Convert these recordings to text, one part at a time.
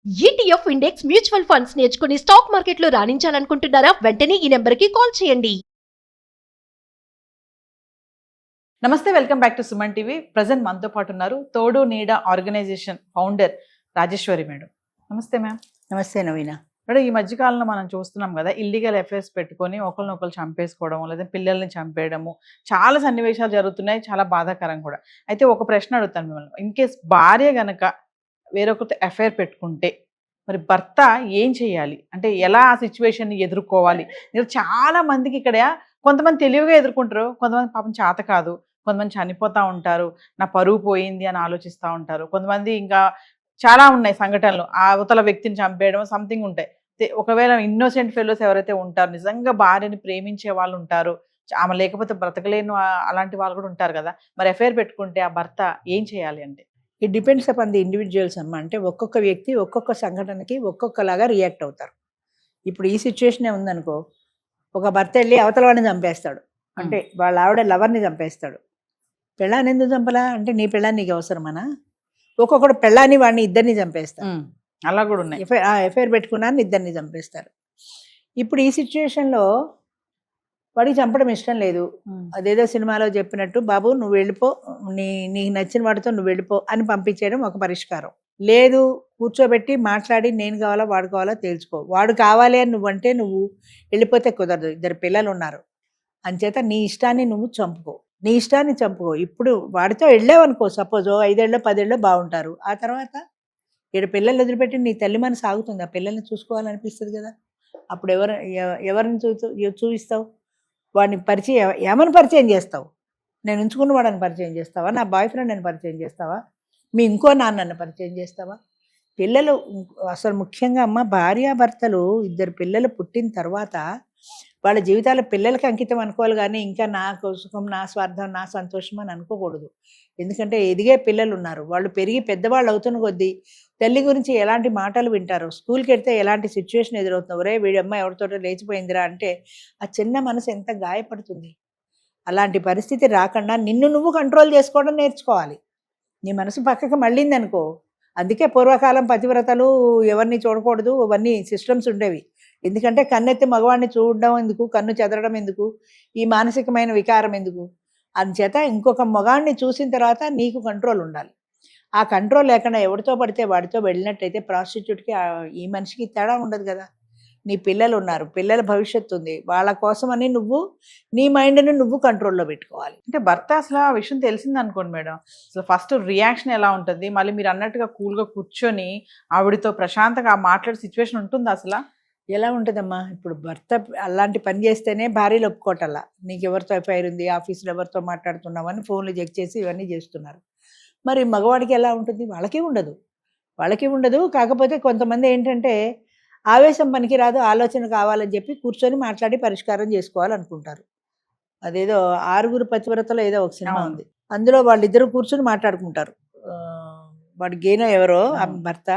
ETF index mutual funds నేర్చుకుని stock మార్కెట్లో రాణించాలనుకుంటున్నారా? వెంటనే ఈ నెంబర్కి కాల్ చేయండి. నమస్తే, welcome back to Suman TV. Present మనతో పాటు ఉన్నారు తోడు నీడ ఆర్గనైజేషన్ ఫౌండర్ రాజేశ్వరి మేడం. నమస్తే మ్యామ్. నమస్తే నవీన. మేడం, ఈ మధ్యకాలంలో మనం చూస్తున్నాం కదా, ఇల్లీగల్ అఫైర్స్ పెట్టుకొని ఒకరినొకరు చంపేసుకోవడం, లేదా పిల్లల్ని చంపేయడము, చాలా సన్నివేశాలు జరుగుతున్నాయి. చాలా బాధాకరం కూడా. అయితే ఒక ప్రశ్న అడుగుతాను మిమ్మల్ని. ఇన్ కేస్ భార్య గనక వేరొకరితో అఫైర్ పెట్టుకుంటే మరి భర్త ఏం చేయాలి? అంటే ఎలా ఆ సిచ్యువేషన్ని ఎదుర్కోవాలి? చాలా మందికి ఇక్కడ కొంతమంది తెలివిగా ఎదుర్కొంటారు, కొంతమంది పాపం చేత కాదు, కొంతమంది చనిపోతూ ఉంటారు, నా పరువు పోయింది అని ఆలోచిస్తూ ఉంటారు. కొంతమంది ఇంకా చాలా ఉన్నాయి సంఘటనలు, ఆ అవతల వ్యక్తిని చంపేయడం సంథింగ్ ఉంటాయి. ఒకవేళ ఇన్నోసెంట్ ఫెలోస్ ఎవరైతే ఉంటారో, నిజంగా భార్యని ప్రేమించే వాళ్ళు ఉంటారు, ఆమె లేకపోతే బ్రతకలేని అలాంటి వాళ్ళు కూడా ఉంటారు కదా. మరి అఫైర్ పెట్టుకుంటే ఆ భర్త ఏం చేయాలి అంటే? It depends upon the individuals అమ్మ. అంటే ఒక్కొక్క వ్యక్తి ఒక్కొక్క సంఘటనకి ఒక్కొక్కలాగా రియాక్ట్ అవుతారు. ఇప్పుడు ఈ సిచ్యువేషనే ఉందనుకో, ఒక భర్త వెళ్ళి అవతల వాడిని చంపేస్తాడు, అంటే వాళ్ళ ఆవిడ లవర్ని చంపేస్తాడు. పెళ్ళాన్ని ఎందుకు చంపలా అంటే, నీ పెళ్ళాన్ని నీకు అవసరమనా? ఒక్కొక్కడు పెళ్ళాన్ని వాడిని ఇద్దరిని చంపేస్తాడు. అలా కూడా ఉన్నాయి. ఎఫ్ఐఆర్ పెట్టుకున్నాను ఇద్దరిని చంపేస్తారు. ఇప్పుడు ఈ సిచ్యువేషన్లో వాడికి చంపడం ఇష్టం లేదు. అదేదో సినిమాలో చెప్పినట్టు, బాబు నువ్వు వెళ్ళిపో, నీకు నచ్చిన వాడితో నువ్వు వెళ్ళిపో అని పంపించేయడం ఒక పరిష్కారం. లేదు, కూర్చోబెట్టి మాట్లాడి నేను కావాలా వాడు కావాలా తేల్చుకో. వాడు కావాలి అని నువ్వంటే నువ్వు వెళ్ళిపోతే కుదరదు, ఇద్దరు పిల్లలు ఉన్నారు. అంచేత నీ ఇష్టాన్ని నువ్వు చంపుకో, నీ ఇష్టాన్ని చంపుకో. ఇప్పుడు వాడితో వెళ్ళావనుకో, సపోజ్ 5 ఏళ్ళో 10 ఏళ్ళో బాగుంటారు. ఆ తర్వాత 7 పిల్లలు వదిలిపెట్టి నీ తల్లి మనసు ఆగుతుంది? ఆ పిల్లల్ని చూసుకోవాలనిపిస్తుంది కదా. అప్పుడు ఎవరిని చూపిస్తావు? వాడిని పరిచయం ఏమని పరిచయం చేస్తావు? నేను ఉంచుకున్న వాడిని పరిచయం చేస్తావా? నా బాయ్ ఫ్రెండ్ అని పరిచయం చేస్తావా? మీ ఇంకో నాన్నని పరిచయం చేస్తావా? పిల్లలు అసలు ముఖ్యంగా అమ్మ, భార్యాభర్తలు ఇద్దరు పిల్లలు పుట్టిన తర్వాత వాళ్ళ జీవితాలు పిల్లలకి అంకితం అనుకోవాలి, కానీ ఇంకా నా సుఖం, నా స్వార్థం, నా సంతోషం అని అనుకోకూడదు. ఎందుకంటే ఎదిగే పిల్లలు ఉన్నారు, వాళ్ళు పెరిగి పెద్దవాళ్ళు అవుతున్న కొద్దీ తల్లి గురించి ఎలాంటి మాటలు వింటారు, స్కూల్కి వెళ్తే ఎలాంటి సిచ్యువేషన్ ఎదురవుతుంది, ఒరే వీడమ్మ ఎవరితోటో లేచిపోయిందిరా అంటే ఆ చిన్న మనసు ఎంత గాయపడుతుంది. అలాంటి పరిస్థితి రాకుండా నిన్ను నువ్వు కంట్రోల్ చేసుకోవడం నేర్చుకోవాలి. నీ మనసు పక్కకి మళ్ళిందనుకో, అందుకే పూర్వకాలం పతివ్రతలు ఎవరిని చూడకూడదు అవన్నీ సిస్టమ్స్ ఉండేవి. ఎందుకంటే కన్నెత్తి మగవాడిని చూడడం ఎందుకు, కన్ను చెదరడం ఎందుకు, ఈ మానసికమైన వికారం ఎందుకు? అందుచేత ఇంకొక మగాడిని చూసిన తర్వాత నీకు కంట్రోల్ ఉండాలి. ఆ కంట్రోల్ లేకుండా ఎవరితో పడితే వాడితో వెళ్ళినట్టయితే ప్రాస్టిట్యూట్కి ఈ మనిషికి తేడా ఉండదు కదా. నీ పిల్లలు ఉన్నారు, పిల్లల భవిష్యత్తు ఉంది, వాళ్ళ కోసమని నువ్వు నీ మైండ్ని నువ్వు కంట్రోల్లో పెట్టుకోవాలి. అంటే భర్త అసలు ఆ విషయం తెలిసింది అనుకోండి మేడం, అసలు ఫస్ట్ రియాక్షన్ ఎలా ఉంటుంది? మళ్ళీ మీరు అన్నట్టుగా కూల్గా కూర్చొని ఆవిడతో ప్రశాంతంగా మాట్లాడే సిచ్యువేషన్ ఉంటుందా అసలు? ఎలా ఉంటుందమ్మా? ఇప్పుడు భర్త అలాంటి పని చేస్తేనే భార్యలు ఒప్పుకోవటల్లా. నీకు ఎవరితో ఎఫ్ఐఆర్ ఉంది, ఆఫీసులో ఎవరితో మాట్లాడుతున్నావు అని ఫోన్లు చెక్ చేసి ఇవన్నీ చేస్తున్నారు. మరి మగవాడికి ఎలా ఉంటుంది? వాళ్ళకి ఉండదు. కాకపోతే కొంతమంది ఏంటంటే ఆవేశం పనికిరాదు, ఆలోచన కావాలని చెప్పి కూర్చొని మాట్లాడి పరిష్కారం చేసుకోవాలనుకుంటారు. అదేదో 6 పతివ్రతలో ఏదో ఒక సినిమా ఉంది, అందులో వాళ్ళిద్దరూ కూర్చొని మాట్లాడుకుంటారు. వాడి గేనో ఎవరో ఆ భర్త,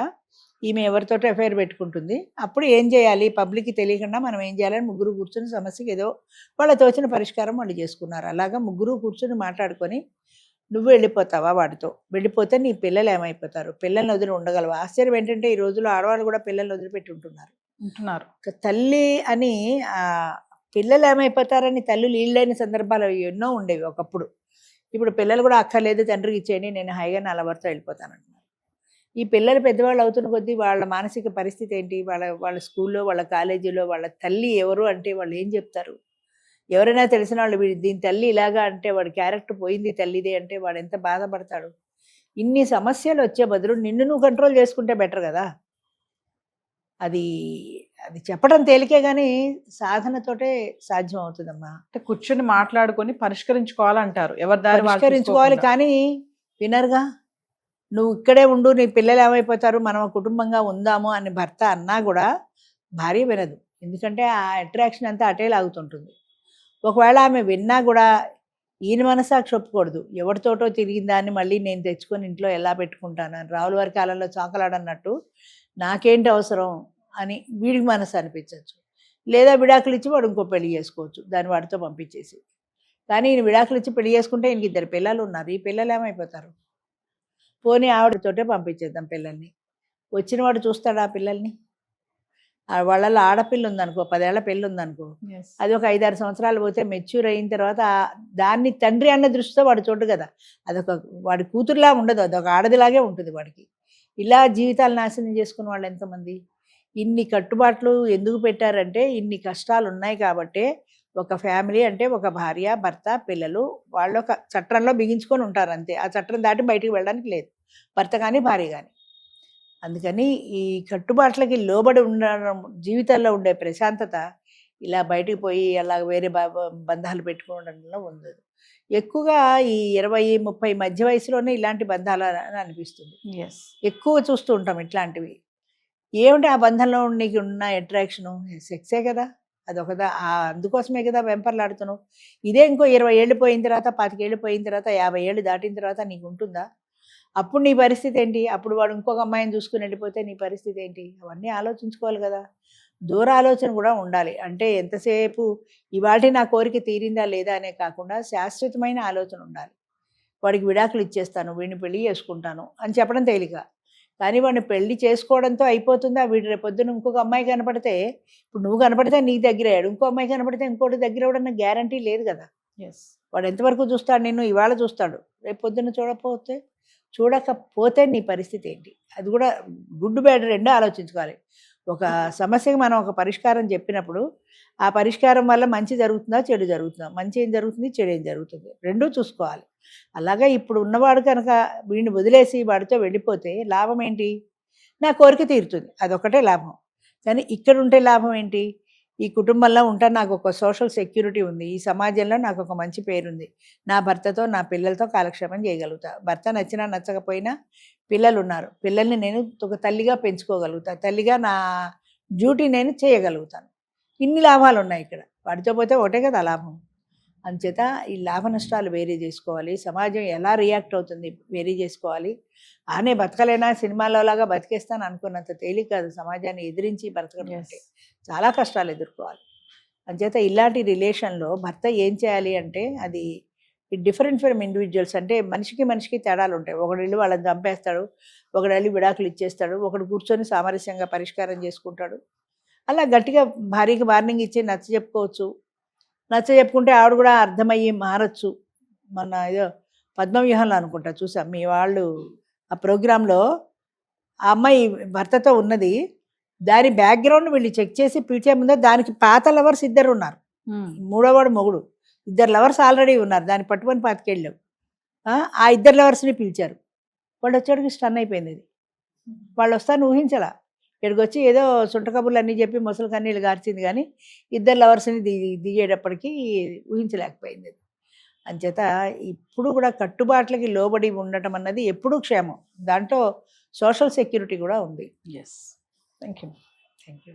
ఈమె ఎవరితోటో ఎఫ్ఐఆర్ పెట్టుకుంటుంది. అప్పుడు ఏం చేయాలి, పబ్లిక్కి తెలియకుండా మనం ఏం చేయాలని ముగ్గురు కూర్చొని సమస్యకి ఏదో వాళ్ళ తోచిన పరిష్కారం వాళ్ళు చేసుకున్నారు. అలాగా ముగ్గురు కూర్చొని మాట్లాడుకొని, నువ్వు వెళ్ళిపోతావా వాడితో? వెళ్ళిపోతే నీ పిల్లలు ఏమైపోతారు? పిల్లల్ని వదిలి ఉండగలవా? ఆశ్చర్యం ఏంటంటే ఈ రోజుల్లో ఆడవాళ్ళు కూడా పిల్లల్ని వదిలిపెట్టి ఉంటున్నారు. తల్లి అని పిల్లలు ఏమైపోతారని తల్లులు ఈళ్ళైన సందర్భాలు ఎన్నో ఉండేవి ఒకప్పుడు. ఇప్పుడు పిల్లలు కూడా అక్కర్లేదు, తండ్రికి ఇచ్చేయండి, నేను హాయిగా నా లవర్తో వెళ్ళిపోతానంటున్నారు. ఈ పిల్లలు పెద్దవాళ్ళు అవుతున్న కొద్దీ వాళ్ళ మానసిక పరిస్థితి ఏంటి? వాళ్ళ స్కూల్లో, వాళ్ళ కాలేజీలో వాళ్ళ తల్లి ఎవరు అంటే వాళ్ళు ఏం చెప్తారు? ఎవరైనా తెలిసిన వాళ్ళు దీని తల్లి ఇలాగా అంటే వాడి క్యారెక్టర్ పోయింది తల్లిదే అంటే వాడు ఎంత బాధపడతాడు? ఇన్ని సమస్యలు వచ్చే బదులు నిన్ను నువ్వు కంట్రోల్ చేసుకుంటే బెటర్ కదా. అది చెప్పడం తేలికే కానీ సాధనతోటే సాధ్యం అవుతుందమ్మా. అంటే కూర్చొని మాట్లాడుకొని పరిష్కరించుకోవాలంటారు, ఎవరి దారి పరిష్కరించుకోవాలి. కానీ వినరుగా. నువ్వు ఇక్కడే ఉండు, నీ పిల్లలు ఏమైపోతారు, మనం కుటుంబంగా ఉందాము అని భర్త అన్నా కూడా భార్య వినదు. ఎందుకంటే ఆ అట్రాక్షన్ అంతా అటే లాగుతుంటుంది. ఒకవేళ ఆమె విన్నా కూడా ఈయన మనసాక్షి ఒప్పుకూడదు. ఎవరితోటో తిరిగిన దాన్ని మళ్ళీ నేను తెచ్చుకొని ఇంట్లో ఎలా పెట్టుకుంటాను అని రావుల వారి కాలంలో చాకలాడన్నట్టు నాకేంటి అవసరం అని వీడికి మనసు అనిపించవచ్చు. లేదా విడాకులు ఇచ్చి వాడు ఇంకో పెళ్లి చేసుకోవచ్చు దాన్ని వాడితో పంపించేసి. కానీ ఈయన విడాకులు ఇచ్చి పెళ్లి చేసుకుంటే ఈయనకి 2 పిల్లలు ఉన్నారు, ఈ పిల్లలు ఏమైపోతారు? పోనీ ఆవిడతోటే పంపించేద్దాం పిల్లల్ని. వచ్చినవాడు చూస్తాడు ఆ పిల్లల్ని. వాళ్ళలో ఆడపిల్ల ఉందనుకో, 10 ఏళ్ల పెళ్ళి ఉందనుకో, అది ఒక 5-6 సంవత్సరాలు పోతే మెచ్యూర్ అయిన తర్వాత దాన్ని తండ్రి అన్న దృష్టితో వాడు చూడు కదా. అదొక వాడి కూతురులా ఉండదు, అదొక ఆడదిలాగే ఉంటుంది వాడికి. ఇలా జీవితాలు నాశనం చేసుకున్న వాళ్ళు ఎంతమంది. ఇన్ని కట్టుబాట్లు ఎందుకు పెట్టారంటే ఇన్ని కష్టాలు ఉన్నాయి కాబట్టే. ఒక ఫ్యామిలీ అంటే ఒక భార్య, భర్త, పిల్లలు, వాళ్ళు ఒక చట్రంలో బిగించుకొని ఉంటారు అంతే. ఆ చట్రం దాటి బయటికి వెళ్ళడానికి లేదు, భర్త కానీ భార్య కానీ. అందుకని ఈ కట్టుబాట్లకి లోబడి ఉండడం, జీవితాల్లో ఉండే ప్రశాంతత ఇలా బయటికి పోయి అలా వేరే బంధాలు పెట్టుకోవడంలో ఉంది. ఎక్కువగా ఈ 20-30 మధ్య వయసులోనే ఇలాంటి బంధాలు అని అనిపిస్తుంది. ఎక్కువ చూస్తూ ఉంటాం ఇట్లాంటివి. ఏమిటి ఆ బంధంలో నీకు ఉన్న అట్రాక్షను? సెక్సే కదా, అదొకదా. అందుకోసమే కదా వెంపర్లాడుతున్నావు. ఇదే ఇంకో 20 ఏళ్ళు పోయిన తర్వాత, 25 ఏళ్ళు పోయిన తర్వాత, 50 ఏళ్ళు దాటిన తర్వాత నీకు ఉంటుందా? అప్పుడు నీ పరిస్థితి ఏంటి? అప్పుడు వాడు ఇంకొక అమ్మాయిని చూసుకుని వెళ్ళిపోతే నీ పరిస్థితి ఏంటి? అవన్నీ ఆలోచించుకోవాలి కదా. దూర ఆలోచన కూడా ఉండాలి. అంటే ఎంతసేపు ఇవాళ నా కోరిక తీరిందా లేదా అనే కాకుండా శాశ్వతమైన ఆలోచన ఉండాలి. వాడికి విడాకులు ఇచ్చేస్తాను, వీడిని పెళ్లి చేసుకుంటాను అని చెప్పడం తేలిక. కానీ వాడిని పెళ్లి చేసుకోవడంతో అయిపోతుందా? వీడు రేపొద్దున ఇంకొక అమ్మాయి కనపడితే, ఇప్పుడు నువ్వు కనపడితే నీకు దగ్గర అయ్యాడు, ఇంకో అమ్మాయి కనపడితే ఇంకోటి దగ్గర అవ్వడం గ్యారంటీ లేదు కదా. వాడు ఎంతవరకు చూస్తాడు నిన్ను? ఇవాళ చూస్తాడు, రేపు పొద్దున్న చూడకపోతే నీ పరిస్థితి ఏంటి? అది కూడా గుడ్ బ్యాడ్ రెండూ ఆలోచించుకోవాలి. ఒక సమస్యకి మనం ఒక పరిష్కారం చెప్పినప్పుడు ఆ పరిష్కారం వల్ల మంచి జరుగుతుందా, చెడు జరుగుతుందా? మంచి ఏం జరుగుతుంది, చెడు ఏం జరుగుతుంది, రెండూ చూసుకోవాలి. అలాగా ఇప్పుడు ఉన్నవాడు కనుక వీడిని వదిలేసి వాడితో వెళ్ళిపోతే లాభం ఏంటి? నా కోరిక తీరుతుంది, అదొకటే లాభం. కానీ ఇక్కడ ఉంటే లాభం ఏంటి? ఈ కుటుంబంలో ఉంటా నాకు ఒక సోషల్ సెక్యూరిటీ ఉంది, ఈ సమాజంలో నాకు ఒక మంచి పేరుంది, నా భర్తతో నా పిల్లలతో కాలక్షేపం చేయగలుగుతా. భర్త నచ్చినా నచ్చకపోయినా పిల్లలు ఉన్నారు, పిల్లల్ని నేను ఒక తల్లిగా పెంచుకోగలుగుతా, తల్లిగా నా డ్యూటీ నేను చేయగలుగుతాను. ఇన్ని లాభాలు ఉన్నాయి ఇక్కడ. వాడితో పోతే ఒకటే కదా లాభం. అంచేత ఈ లాభ నష్టాలు వేరీ చేసుకోవాలి. సమాజం ఎలా రియాక్ట్ అవుతుంది వేరీ చేసుకోవాలి. ఆనే బతకలేనా, సినిమాలో లాగా బతికేస్తాను అనుకున్నంత తేలిక కాదు. సమాజాన్ని ఎదిరించి బతకడం అంటే చాలా కష్టాలు ఎదుర్కోవాలి. అంచేత ఇలాంటి రిలేషన్లో భర్త ఏం చేయాలి అంటే, అది డిఫరెంట్ ఫ్రమ్ ఇండివిజువల్స్. అంటే మనిషికి తేడాలు ఉంటాయి. ఒకడు వెళ్ళి వాళ్ళని చంపేస్తాడు, ఒకడు వెళ్ళి విడాకులు ఇచ్చేస్తాడు, ఒకడు కూర్చొని సామరస్యంగా పరిష్కారం చేసుకుంటాడు. అలా గట్టిగా భార్యకి వార్నింగ్ ఇచ్చి నచ్చ చెప్పుకుంటే ఆవిడ కూడా అర్థమయ్యి మారచ్చు. మన ఏదో పద్మవ్యూహంలో అనుకుంటా చూసాం మీ వాళ్ళు ఆ ప్రోగ్రాంలో, ఆ అమ్మాయి భర్తతో ఉన్నది, దాని బ్యాక్గ్రౌండ్ వీళ్ళు చెక్ చేసి పిలిచే ముందే దానికి పాత లవర్స్ 2 ఉన్నారు, మూడోవాడు మొగుడు, 2 లవర్స్ ఆల్రెడీ ఉన్నారు. దాన్ని పట్టుకొని 25 ఏళ్ళు ఆ 2 లవర్స్ని పిలిచారు. వాళ్ళు వచ్చేటికి స్టన్ అయిపోయింది. అది వాళ్ళు వస్తాను ఊహించలా. ఇక్కడికి వచ్చి ఏదో సుంట కబుర్లు అన్నీ చెప్పి మొసలు కన్నీళ్ళు గార్చింది, కానీ 2 లవర్స్ని దిగేటప్పటికీ ఊహించలేకపోయింది. అంచేత ఇప్పుడు కూడా కట్టుబాట్లకి లోబడి ఉండటం అన్నది ఎప్పుడూ క్షేమం. దాంట్లో సోషల్ సెక్యూరిటీ కూడా ఉంది. Thank you. Thank you.